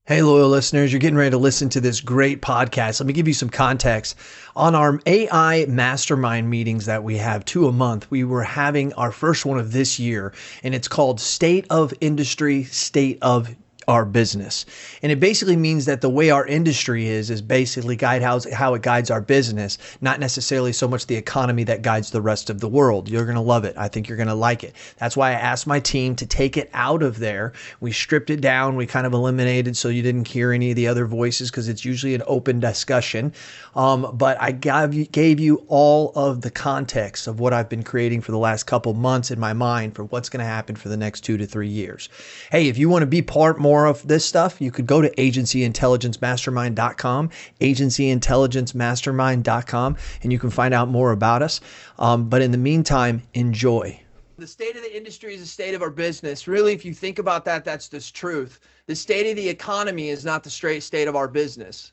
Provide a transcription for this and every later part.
Hey, loyal listeners, you're getting ready to listen to this great podcast. Let me give you some context. On our AI mastermind meetings that we have 2 a month, we were having our first one of this year, and it's called State of Industry, State of our business. And it basically means that the way our industry is basically how it guides our business, not necessarily so much the economy that guides the rest of the world. You're going to love it. I think you're going to like it. That's why I asked my team to take it out of there. We stripped it down. We kind of eliminated so you didn't hear any of the other voices because it's usually an open discussion. But I gave you all of the context of what I've been creating for the last couple months in my mind for what's going to happen for the next 2 to 3 years. Hey, if you want to be more of this stuff, you could go to agencyintelligencemastermind.com, agencyintelligencemastermind.com, and you can find out more about us. But in the meantime, enjoy. The state of the industry is the state of our business. Really, if you think about that, that's the truth. The state of the economy is not the straight state of our business.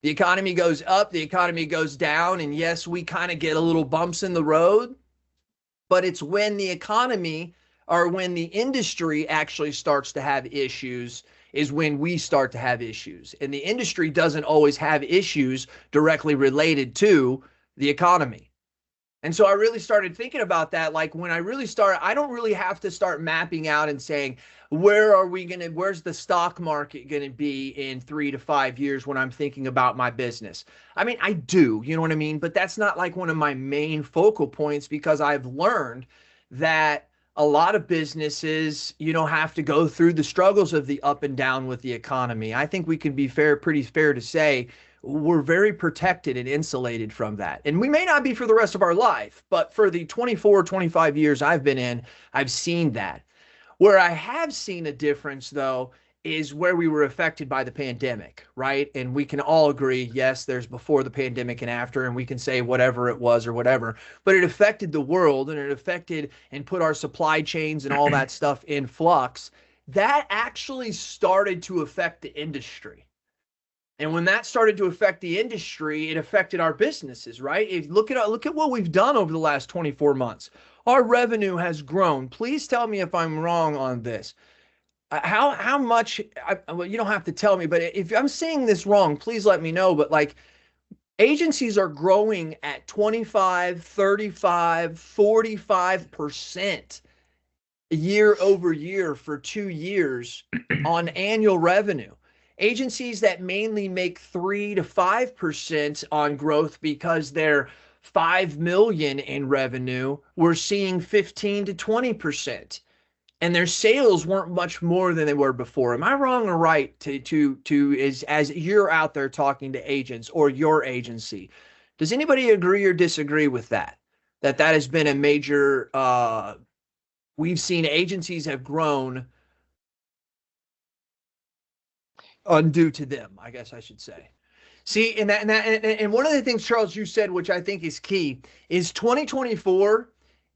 The economy goes up, the economy goes down, and yes, we kind of get a little bumps in the road, but it's when the economy or when the industry actually starts to have issues is when we start to have issues. And the industry doesn't always have issues directly related to the economy. And so I really started thinking about that. Like when I really start, I don't really have to start mapping out and saying, where's the stock market going to be in 3 to 5 years when I'm thinking about my business? I mean, I do, you know what I mean? But that's not like one of my main focal points because I've learned that a lot of businesses, have to go through the struggles of the up and down with the economy. I think we can be pretty fair to say we're very protected and insulated from that. And we may not be for the rest of our life, but for the 24, 25 years I've been in, I've seen that. Where I have seen a difference, though, is where we were affected by the pandemic, right? And we can all agree, yes, there's before the pandemic and after, and we can say whatever it was or whatever, but it affected the world and it affected and put our supply chains and all that stuff in flux. That actually started to affect the industry. And when that started to affect the industry, it affected our businesses, right? Look at what we've done over the last 24 months. Our revenue has grown. Please tell me if I'm wrong on this. How much, well, you don't have to tell me, but if I'm saying this wrong, please let me know. But like agencies are growing at 25, 35, 45% year over year for 2 years on annual revenue. Agencies that mainly make 3 to 5% on growth because they're 5 million in revenue, we're seeing 15 to 20%. And their sales weren't much more than they were before. Am I wrong or right as you're out there talking to agents or your agency? Does anybody agree or disagree with that? That has been a major, we've seen agencies have grown undue to them, I guess I should say. See, and one of the things, Charles, you said, which I think is key, is 2024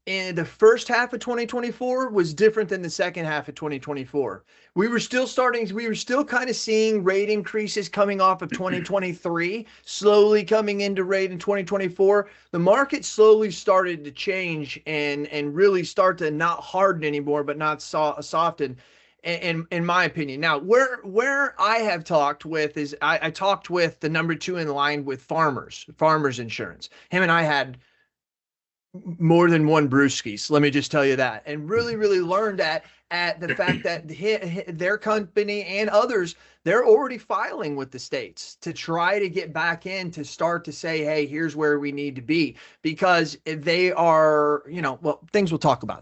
and the first half of 2024 was different than the second half of 2024. We were still kind of seeing rate increases coming off of 2023, slowly coming into rate in 2024. The market slowly started to change and really start to not harden anymore, but not soften. In my opinion. Now, where I have talked with is I talked with the number 2 in line with Farmers Insurance. Him and I had more than one brewskis, let me just tell you that, and really learned at the fact that their company and others, they're already filing with the states to try to get back in to start to say, hey, here's where we need to be, because they are, well, things we'll talk about. I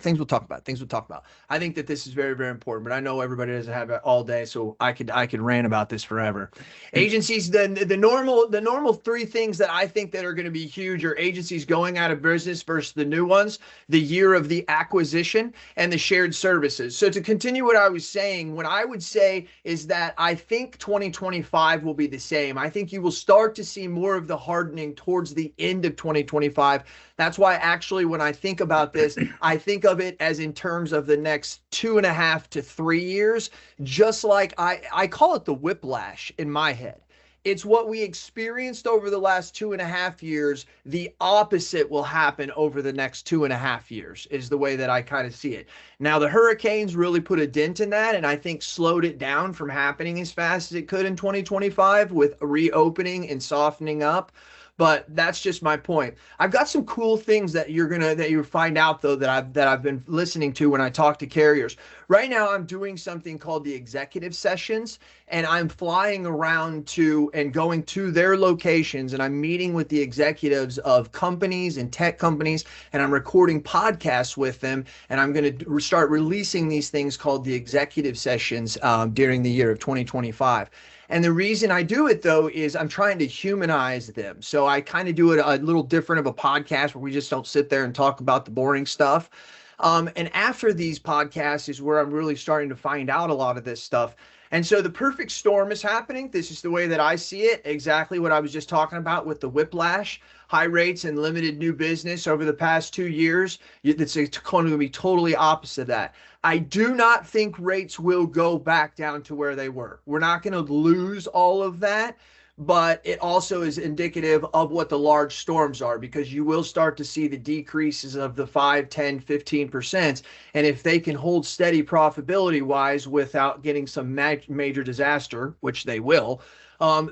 think that this is very, very important, but I know everybody doesn't have it all day, so I could rant about this forever. Agencies, the normal 3 things that I think that are going to be huge are agencies going out of business versus the new ones, the year of the acquisition, and the shared services. So to continue what I was saying, what I would say is that I think 2025 will be the same. I think you will start to see more of the hardening towards the end of 2025. That's why actually when I think about this, I think of it as in terms of the next 2.5 to 3 years, just like I call it the whiplash in my head. It's what we experienced over the last 2.5 years. The opposite will happen over the next 2.5 years, is the way that I kind of see it. Now, the hurricanes really put a dent in that, and I think slowed it down from happening as fast as it could in 2025 with reopening and softening up. But that's just my point. I've got some cool things that you find out though that I've been listening to when I talk to carriers. Right now, I'm doing something called the executive sessions, and I'm flying around to and going to their locations, and I'm meeting with the executives of companies and tech companies, and I'm recording podcasts with them, and I'm going to start releasing these things called the executive sessions during the year of 2025. And the reason I do it though is I'm trying to humanize them. So I kind of do it a little different of a podcast where we just don't sit there and talk about the boring stuff. And after these podcasts is where I'm really starting to find out a lot of this stuff. And so the perfect storm is happening. This is the way that I see it. Exactly what I was just talking about with the whiplash, high rates and limited new business over the past 2 years. It's going to be totally opposite of that. I do not think rates will go back down to where they were. We're not going to lose all of that, but it also is indicative of what the large storms are, because you will start to see the decreases of the 5, 10, 15%. And if they can hold steady profitability wise without getting some major disaster, which they will,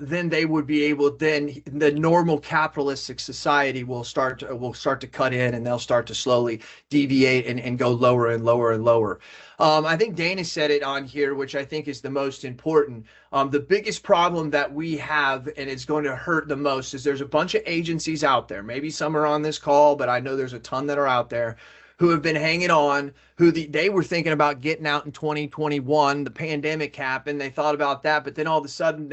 then they would be able, then the normal capitalistic society will start to cut in, and they'll start to slowly deviate and go lower and lower and lower. I think Dana said it on here, which I think is the most important. The biggest problem that we have, and it's going to hurt the most, is there's a bunch of agencies out there. Maybe some are on this call, but I know there's a ton that are out there who have been hanging on, they were thinking about getting out in 2021. The pandemic happened. They thought about that, but then all of a sudden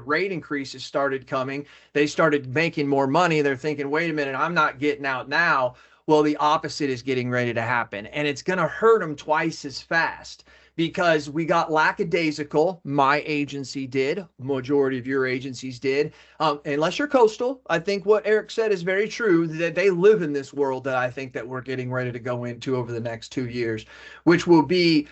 rate increases started coming. They started making more money. They're thinking, wait a minute, I'm not getting out now. Well, the opposite is getting ready to happen, and it's going to hurt them twice as fast, because we got lackadaisical. My agency did. Majority of your agencies did. Unless you're coastal. I think what Eric said is very true, that they live in this world that I think that we're getting ready to go into over the next 2 years, which will be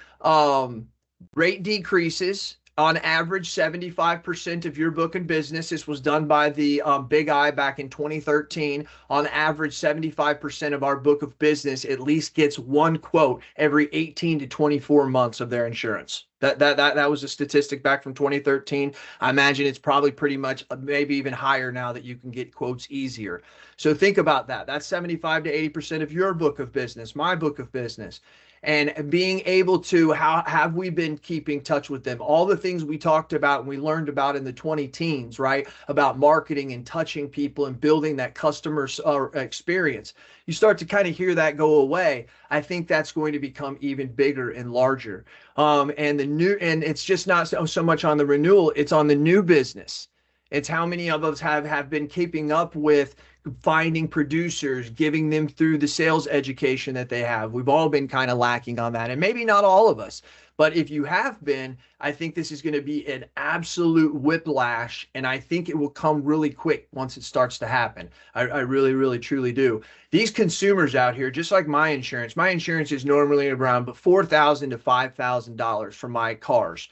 rate decreases. On average, 75% of your book and business. This was done by the Big I back in 2013. On average, 75% of our book of business at least gets one quote every 18 to 24 months of their insurance. That was a statistic back from 2013. I imagine it's probably pretty much maybe even higher now that you can get quotes easier. So think about that. That's 75 to 80% of your book of business, my book of business. And being able to, how have we been keeping touch with them? All the things we talked about and we learned about in the 20 teens, right? About marketing and touching people and building that customer experience. You start to kind of hear that go away. I think that's going to become even bigger and larger. And it's just not so much on the renewal, it's on the new business. It's how many of us have been keeping up with finding producers, giving them through the sales education that they have. We've all been kind of lacking on that, and maybe not all of us, but if you have been, I think this is going to be an absolute whiplash, and I think it will come really quick once it starts to happen. I really, really, truly do. These consumers out here, just like my insurance is normally around $4,000 to $5,000 for my cars.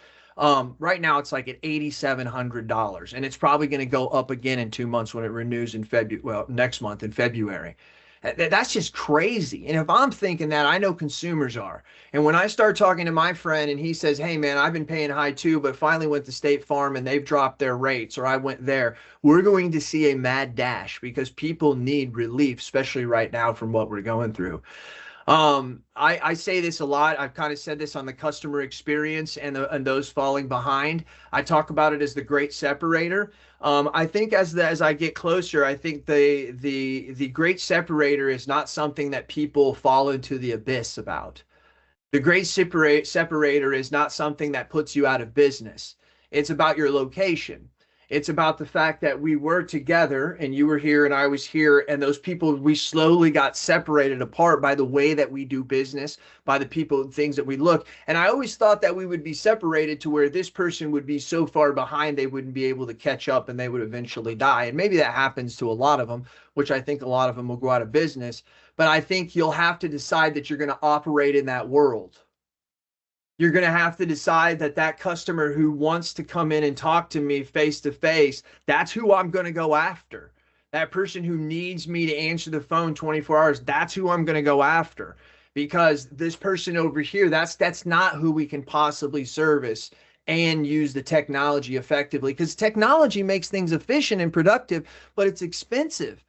Right now it's like at $8,700, and it's probably going to go up again in 2 months when it renews in February. Well, next month in February. That's just crazy. And if I'm thinking that, I know consumers are. And when I start talking to my friend and he says, hey man, I've been paying high too, but finally went to State Farm and they've dropped their rates, or I went there, we're going to see a mad dash, because people need relief, especially right now from what we're going through. I say this a lot. I've kind of said this on the customer experience and those falling behind. I talk about it as the great separator. I think as I get closer, I think the great separator is not something that people fall into the abyss about. The great separator is not something that puts you out of business. It's about your location. It's about the fact that we were together and you were here and I was here, and those people, we slowly got separated apart by the way that we do business, by the people and things that we look. And I always thought that we would be separated to where this person would be so far behind they wouldn't be able to catch up and they would eventually die. And maybe that happens to a lot of them, which I think a lot of them will go out of business. But I think you'll have to decide that you're going to operate in that world. You're going to have to decide that that customer who wants to come in and talk to me face to face, that's who I'm going to go after. That person who needs me to answer the phone 24 hours, that's who I'm going to go after. Because this person over here, that's not who we can possibly service and use the technology effectively. Because technology makes things efficient and productive, but it's expensive.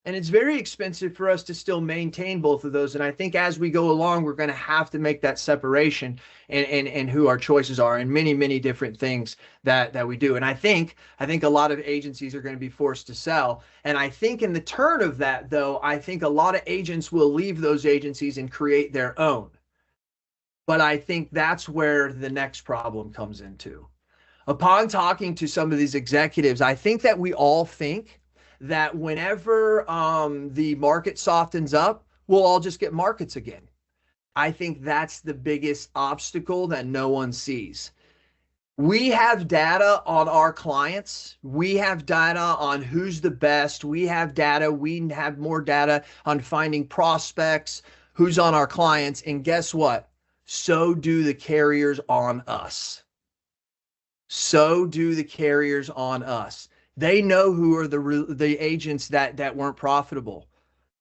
And it's very expensive for us to still maintain both of those. And I think as we go along, we're going to have to make that separation and who our choices are and many, many different things that we do. And I think a lot of agencies are going to be forced to sell. And I think in the turn of that, though, I think a lot of agents will leave those agencies and create their own. But I think that's where the next problem comes into. Upon talking to some of these executives, I think that we all think that whenever the market softens up, we'll all just get markets again. I think that's the biggest obstacle that no one sees. We have data on our clients. We have data on who's the best. We have data. We have more data on finding prospects, who's on our clients. And guess what? So do the carriers on us. So do the carriers on us. They know who are the agents that weren't profitable.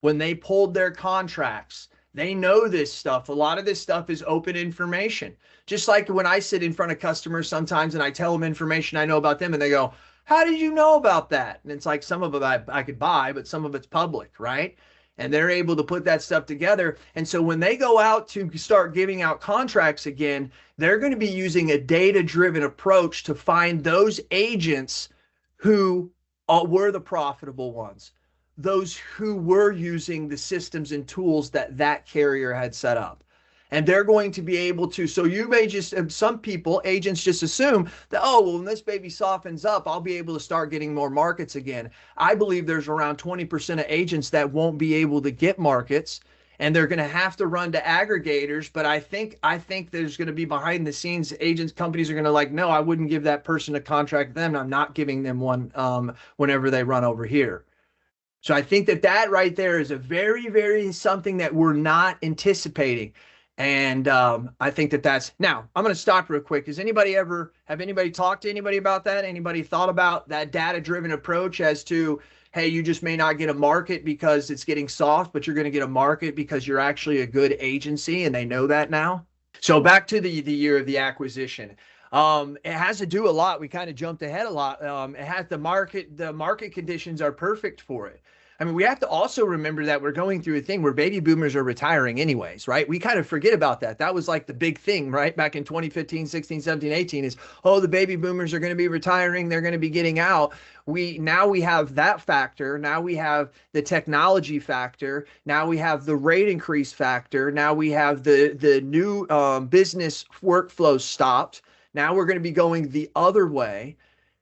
When they pulled their contracts, they know this stuff. A lot of this stuff is open information. Just like when I sit in front of customers sometimes and I tell them information I know about them and they go, how did you know about that? And it's like some of it I could buy, but some of it's public, right? And they're able to put that stuff together. And so when they go out to start giving out contracts again, they're going to be using a data-driven approach to find those agents who were the profitable ones, those who were using the systems and tools that carrier had set up. And they're going to be able to, so you may just, some people, agents just assume that, oh, well, when this baby softens up, I'll be able to start getting more markets again. I believe there's around 20% of agents that won't be able to get markets, and they're going to have to run to aggregators. But I think there's going to be behind the scenes agents, companies are going to like, no, I wouldn't give that person a contract then. I'm not giving them one whenever they run over here. So I think that right there is a very, very something that we're not anticipating. And I think that's, now I'm going to stop real quick. Have anybody talked to anybody about that? Anybody thought about that data-driven approach as to, hey, you just may not get a market because it's getting soft, but you're going to get a market because you're actually a good agency, and they know that now. So back to the year of the acquisition. It has to do a lot. We kind of jumped ahead a lot. It has the market conditions are perfect for it. I mean, we have to also remember that we're going through a thing where baby boomers are retiring anyways, right? We kind of forget about that. That was like the big thing, right? Back in 2015, 16, 17, 18 is, oh, the baby boomers are going to be retiring. They're going to be getting out. Now we have that factor. Now we have the technology factor. Now we have the rate increase factor. Now we have the new business workflow stopped. Now we're going to be going the other way.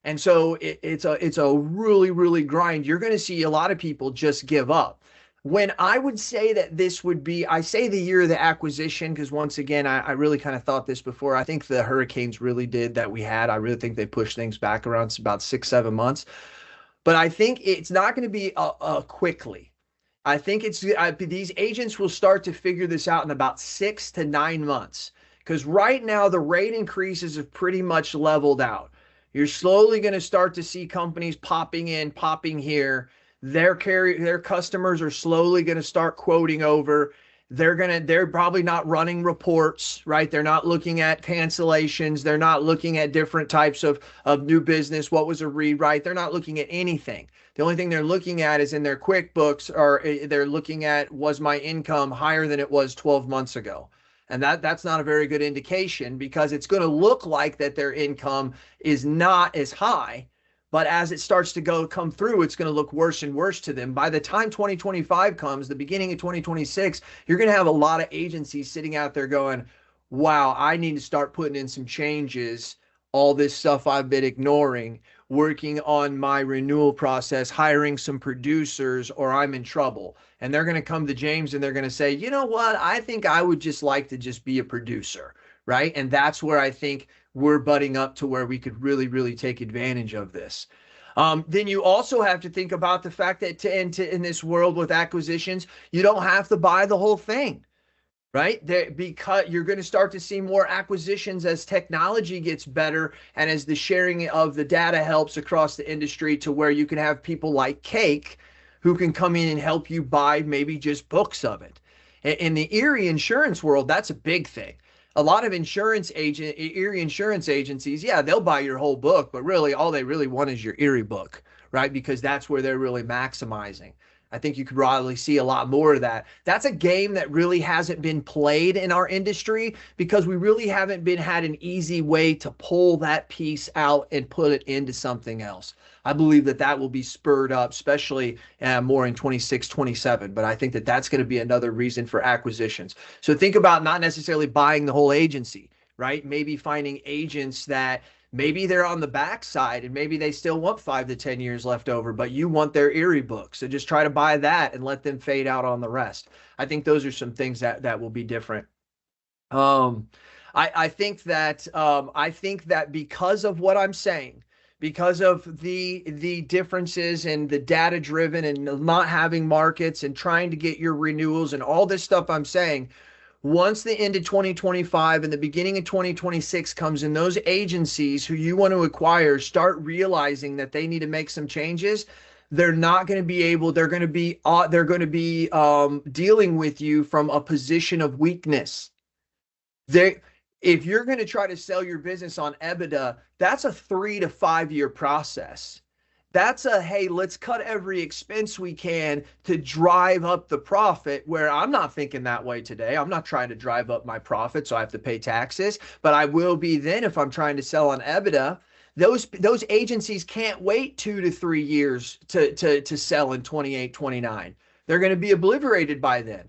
And so it's a really, really grind. You're going to see a lot of people just give up. When I would say that this would be, I say the year of the acquisition, because once again, I really kind of thought this before. I think the hurricanes really did that we had. I really think they pushed things back around about 6-7 months. But I think it's not going to be quickly. I think these agents will start to figure this out in about 6 to 9 months. Because right now, the rate increases have pretty much leveled out. You're slowly going to start to see companies popping in, popping here. Their customers are slowly going to start quoting over. They're probably not running reports, right? They're not looking at cancellations. They're not looking at different types of new business. What was a rewrite? They're not looking at anything. The only thing they're looking at is in their QuickBooks, or they're looking at, was my income higher than it was 12 months ago? And that's not a very good indication, because it's going to look like that their income is not as high, but as it starts to come through, it's going to look worse and worse to them. By the time 2025 comes, the beginning of 2026, you're going to have a lot of agencies sitting out there going, wow, I need to start putting in some changes. All this stuff I've been ignoring, working on my renewal process, hiring some producers, or I'm in trouble. And they're going to come to James and they're going to say, you know what? I think I would just like to just be a producer, right? And that's where I think we're butting up to where we could really, really take advantage of this. Then you also have to think about the fact that in this world with acquisitions, you don't have to buy the whole thing. right? Because you're going to start to see more acquisitions as technology gets better and as the sharing of the data helps across the industry to where you can have people like Cake who can come in and help you buy maybe just books of it. In the Erie insurance world, that's a big thing. A lot of Erie insurance agencies, yeah, they'll buy your whole book, but really all they really want is your Erie book, right? Because that's where they're really maximizing. I think you could probably see a lot more of that. That's a game that really hasn't been played in our industry because we really haven't had an easy way to pull that piece out and put it into something else. I believe that that will be spurred up, especially more in 26, 27. But I think that that's going to be another reason for acquisitions. So think about not necessarily buying the whole agency, right? Maybe finding agents that maybe they're on the backside and maybe they still want 5 to 10 years left over, but you want their Erie book. So just try to buy that and let them fade out on the rest. I think those are some things that will be different. I think that because of what I'm saying, because of the differences and the data driven and not having markets and trying to get your renewals and all this stuff I'm saying, once the end of 2025 and the beginning of 2026 comes in, those agencies who you want to acquire start realizing that they need to make some changes. They're not going to be able, they're going to be dealing with you from a position of weakness. If you're going to try to sell your business on EBITDA, that's a 3 to 5 year process. That's a, hey, let's cut every expense we can to drive up the profit, where I'm not thinking that way today. I'm not trying to drive up my profit so I have to pay taxes, but I will be then if I'm trying to sell on EBITDA. Those agencies can't wait 2 to 3 years to sell in 28, 29. They're going to be obliterated by then.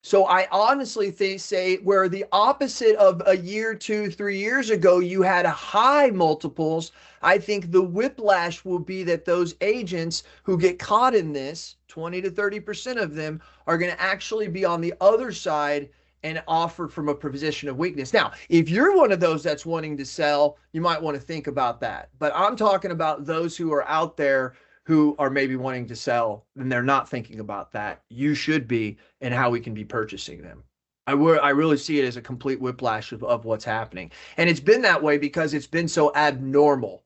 So I honestly say where the opposite of a year, 2, 3 years ago, you had high multiples. I think the whiplash will be that those agents who get caught in this, 20 to 30% of them are going to actually be on the other side and offered from a position of weakness. Now, if you're one of those that's wanting to sell, you might want to think about that. But I'm talking about those who are out there who are maybe wanting to sell and they're not thinking about that. You should be, and how we can be purchasing them. I really see it as a complete whiplash of what's happening. And it's been that way because it's been so abnormal.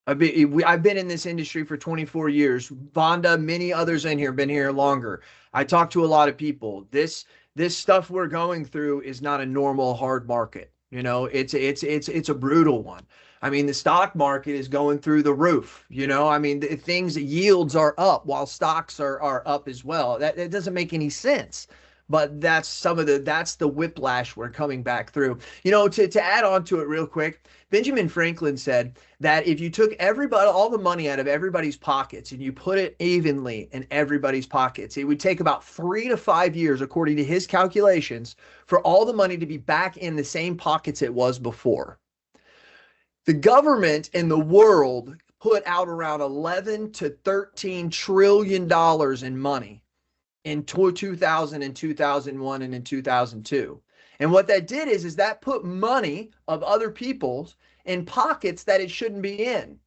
I've been in this industry for 24 years. Vonda, many others in here have been here longer. I talk to a lot of people. This stuff we're going through is not a normal hard market. You know, it's a brutal one. I mean, the stock market is going through the roof. You know, I mean, yields are up while stocks are up as well. That doesn't make any sense. But that's the whiplash we're coming back through. You know, to add on to it real quick, Benjamin Franklin said that if you took all the money out of everybody's pockets and you put it evenly in everybody's pockets, it would take about 3 to 5 years, according to his calculations, for all the money to be back in the same pockets it was before. The government and the world put out around 11 to 13 trillion dollars in money in 2000 and 2001 and in 2002. And what that did is that put money of other people's in pockets that it shouldn't be in.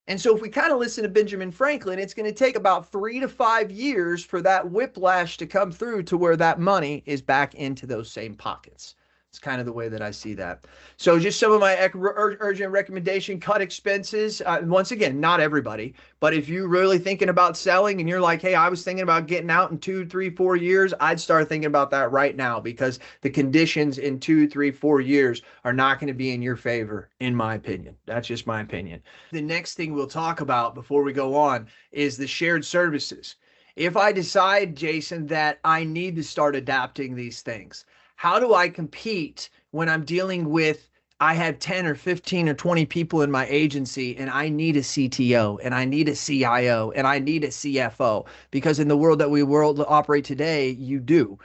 And so if we kind of listen to Benjamin Franklin, it's going to take about 3 to 5 years for that whiplash to come through to where that money is back into those same pockets. It's kind of the way that I see that. So just some of my urgent recommendation: cut expenses. Once again, not everybody, but if you're really thinking about selling and you're like, hey, I was thinking about getting out in 2, 3, 4 years, I'd start thinking about that right now, because the conditions in 2, 3, 4 years are not going to be in your favor, in my opinion. That's just my opinion. The next thing we'll talk about before we go on is the shared services. If I decide, Jason, that I need to start adapting these things, how do I compete when I'm dealing with, I have 10 or 15 or 20 people in my agency and I need a CTO and I need a CIO and I need a CFO? Because in the world that we operate today, you do.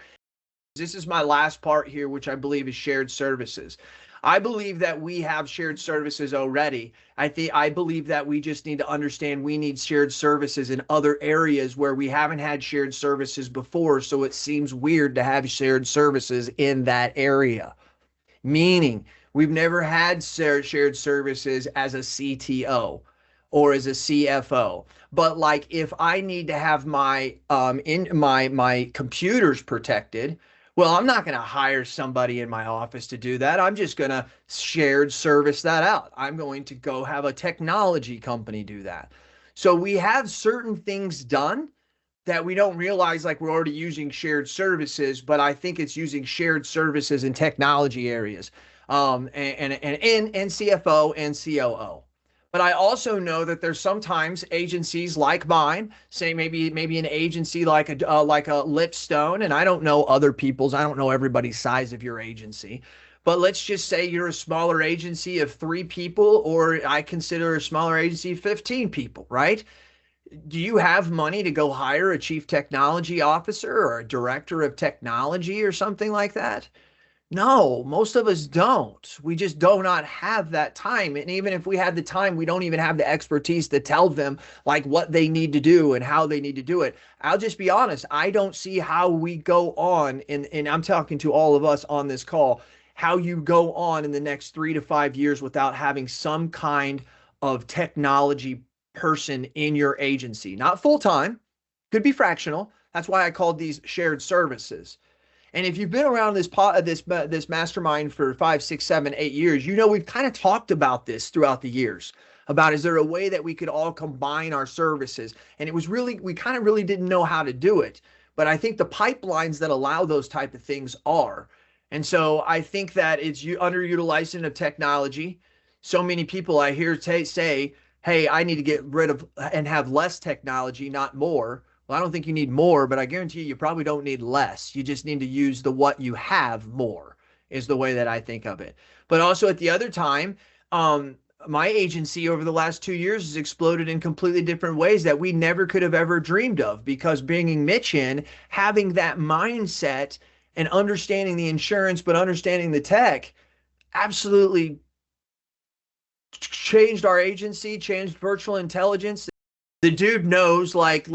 This is my last part here, which I believe is shared services. I believe that we have shared services already. I believe that we just need to understand we need shared services in other areas where we haven't had shared services before. So it seems weird to have shared services in that area. Meaning we've never had shared services as a CTO or as a CFO. But like if I need to have my computers protected, Well, I'm not going to hire somebody in my office to do that. I'm just going to shared service that out. I'm going to go have a technology company do that. So we have certain things done that we don't realize, like we're already using shared services, but I think it's using shared services in technology areas, and CFO and COO. But I also know that there's sometimes agencies like mine, say maybe an agency like a Lipstone, and I don't know other people's, I don't know everybody's size of your agency, but let's just say you're a smaller agency of 3 people, or I consider a smaller agency 15 people, right? Do you have money to go hire a chief technology officer or a director of technology or something like that? No, most of us don't. We just do not have that time. And even if we had the time, we don't even have the expertise to tell them like what they need to do and how they need to do it. I'll just be honest. I don't see how we go on, and I'm talking to all of us on this call, how you go on in the next 3 to 5 years without having some kind of technology person in your agency. Not full time, could be fractional. That's why I called these shared services. And if you've been around this mastermind for 5, 6, 7, 8 years, you know we've kind of talked about this throughout the years. About, is there a way that we could all combine our services? And it was really, we kind of really didn't know how to do it. But I think the pipelines that allow those type of things are. And so I think that it's underutilization of technology. So many people I hear say, hey, I need to get rid of and have less technology, not more. Well, I don't think you need more, but I guarantee you probably don't need less. You just need to use the what you have more, is the way that I think of it. But also at the other time, my agency over the last 2 years has exploded in completely different ways that we never could have ever dreamed of, because bringing Mitch in, having that mindset and understanding the insurance, but understanding the tech, absolutely changed our agency, changed virtual intelligence. The dude knows like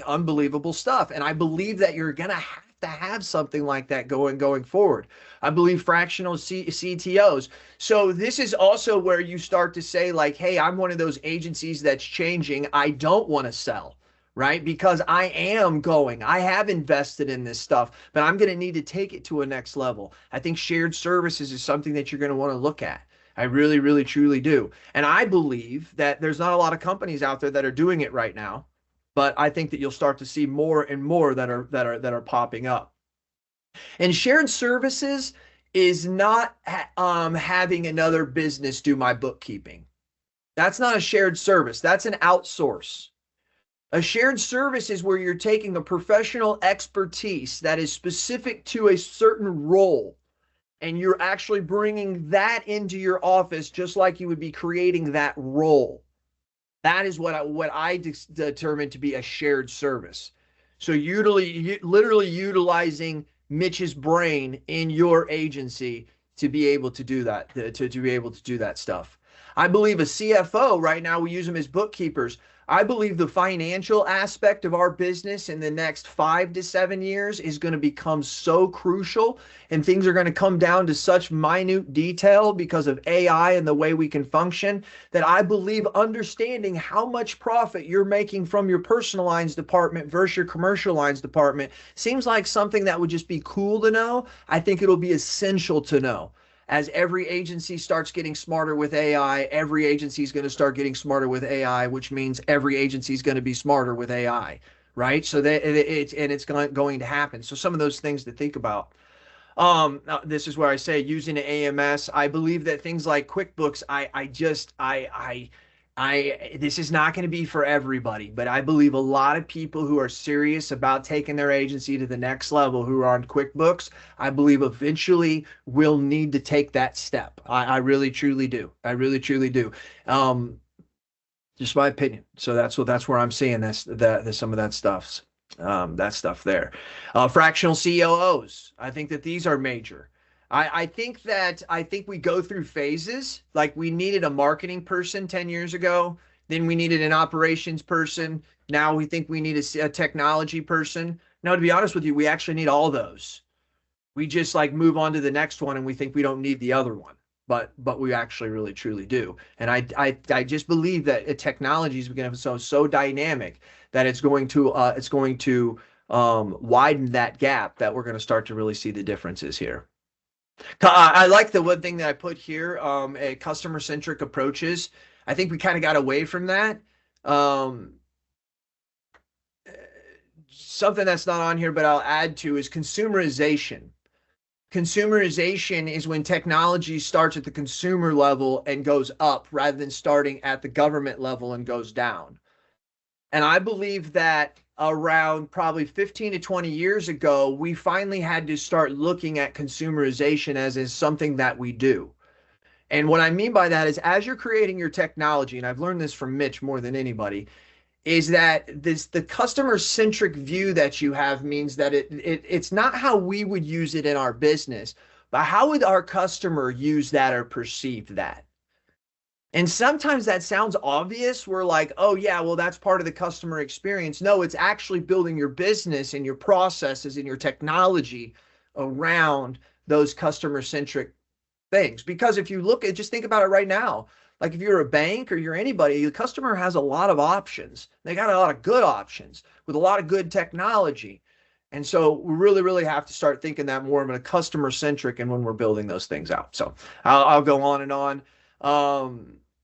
unbelievable stuff, and I believe that you're gonna have to have something like that going forward. I believe fractional CTOs. So this is also where you start to say like, hey, I'm one of those agencies that's changing. I don't want to sell, right? Because I have invested in this stuff, but I'm going to need to take it to a next level. I think shared services is something that you're going to want to look at. I really, really, truly do. And I believe that there's not a lot of companies out there that are doing it right now, but I think that you'll start to see more and more that are popping up. And shared services is not having another business do my bookkeeping. That's not a shared service. That's an outsource. A shared service is where you're taking a professional expertise that is specific to a certain role, and you're actually bringing that into your office just like you would be creating that role. That is what I determine to be a shared service. So literally utilizing Mitch's brain in your agency to be able to do that, to be able to do that stuff. I believe a CFO, right now we use them as bookkeepers. I believe the financial aspect of our business in the next 5 to 7 years is going to become so crucial, and things are going to come down to such minute detail because of AI and the way we can function, that I believe understanding how much profit you're making from your personal lines department versus your commercial lines department seems like something that would just be cool to know. I think it'll be essential to know. As every agency starts getting smarter with AI, every agency is going to start getting smarter with AI, which means every agency is going to be smarter with AI, right? So that it's going to happen. So some of those things to think about. This is where I say using an AMS. I believe that things like QuickBooks, this is not going to be for everybody, but I believe a lot of people who are serious about taking their agency to the next level, who are on QuickBooks, I believe eventually will need to take that step. I really, truly do. I really, truly do. Just my opinion. So that's where I'm seeing some of that stuff. That stuff there. Fractional COOs. I think that these are major. I think we go through phases. Like we needed a marketing person 10 years ago. Then we needed an operations person. Now we think we need a technology person. Now, to be honest with you, we actually need all those. We just like move on to the next one and we think we don't need the other one. But we actually really truly do. And I just believe that technology is going to be so dynamic that it's going to widen that gap, that we're going to start to really see the differences here. I like the one thing that I put here, customer-centric approaches. I think we kind of got away from that. Um, Something that's not on here, but I'll add to, is consumerization. Consumerization is when technology starts at the consumer level and goes up rather than starting at the government level and goes down. And I believe that around probably 15 to 20 years ago, we finally had to start looking at consumerization as something that we do. And what I mean by that is, as you're creating your technology, and I've learned this from Mitch more than anybody, is that the customer centric view that you have means that it's not how we would use it in our business, but how would our customer use that or perceive that? And sometimes that sounds obvious. We're like, oh yeah, well, that's part of the customer experience. No, it's actually building your business and your processes and your technology around those customer centric things. Because if you look at, just think about it right now. Like if you're a bank or you're anybody, the customer has a lot of options. They got a lot of good options with a lot of good technology. And so we really, really have to start thinking that more of a customer centric and when we're building those things out. So I'll go on and on.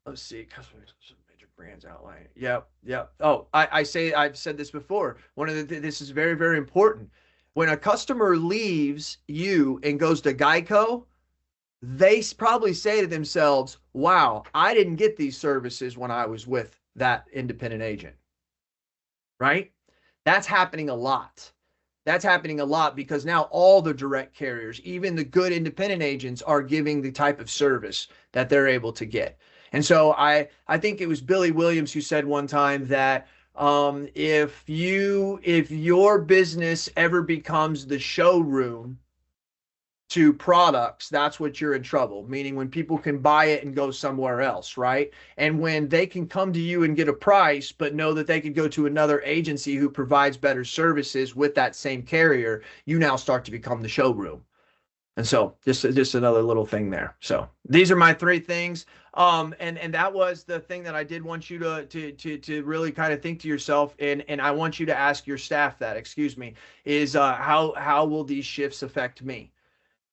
Let's see, customer major brands outline. Yep, yep. Oh, I've said this before. This is very, very important. When a customer leaves you and goes to Geico, they probably say to themselves, wow, I didn't get these services when I was with that independent agent, right? That's happening a lot. That's happening a lot because now all the direct carriers, even the good independent agents, are giving the type of service that they're able to get. And so I think it was Billy Williams who said one time that if your business ever becomes the showroom to products, that's what you're in trouble. Meaning when people can buy it and go somewhere else, right? And when they can come to you and get a price, but know that they could go to another agency who provides better services with that same carrier, you now start to become the showroom. And so just another little thing there. So these are my three things. And that was the thing that I did want you to really kind of think to yourself, and I want you to ask your staff that, excuse me, is how will these shifts affect me?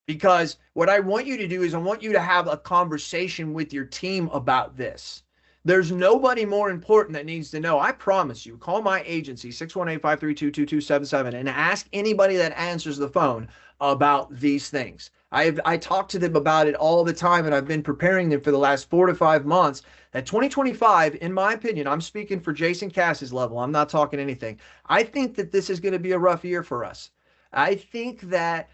Because what I want you to do is I want you to have a conversation with your team about this. There's nobody more important that needs to know. I promise you, call my agency, 618-532-2277, and ask anybody that answers the phone about these things. I talk to them about it all the time, and I've been preparing them for the last 4 to 5 months. That 2025, in my opinion, I'm speaking for Jason Cass's level. I'm not talking anything. I think that this is going to be a rough year for us. I think that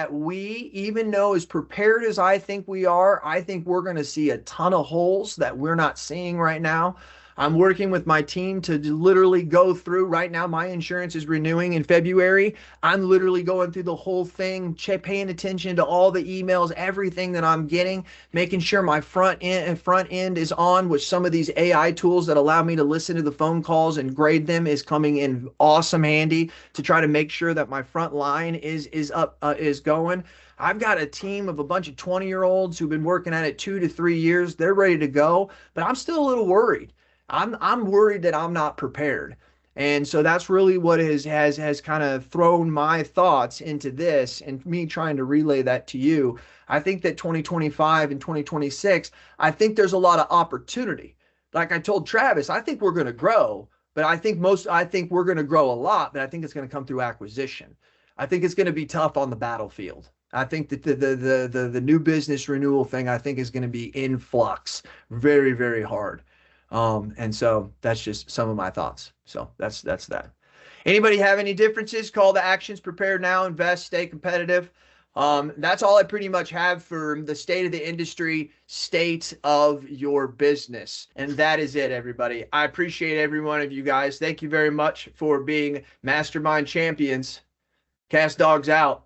we, even though as prepared as I think we are, I think we're going to see a ton of holes that we're not seeing right now. I'm working with my team to literally go through right now. My insurance is renewing in February. I'm literally going through the whole thing, paying attention to all the emails, everything that I'm getting, making sure my front end is on with some of these AI tools that allow me to listen to the phone calls and grade them is coming in awesome handy to try to make sure that my front line is going. I've got a team of a bunch of 20-year-olds who've been working at it 2 to 3 years. They're ready to go, but I'm still a little worried. I'm worried that I'm not prepared. And so that's really what has kind of thrown my thoughts into this and me trying to relay that to you. I think that 2025 and 2026, I think there's a lot of opportunity. Like I told Travis, I think we're going to grow, but I think we're going to grow a lot, but I think it's going to come through acquisition. I think it's going to be tough on the battlefield. I think that the new business renewal thing, I think, is going to be in flux, very, very hard. And so that's just some of my thoughts. So that's that. Anybody have any differences? Call to actions: prepare now, invest, stay competitive. That's all I pretty much have for the state of the industry, state of your business. And that is it, everybody. I appreciate every one of you guys. Thank you very much for being Mastermind Champions. Cast Dogs out.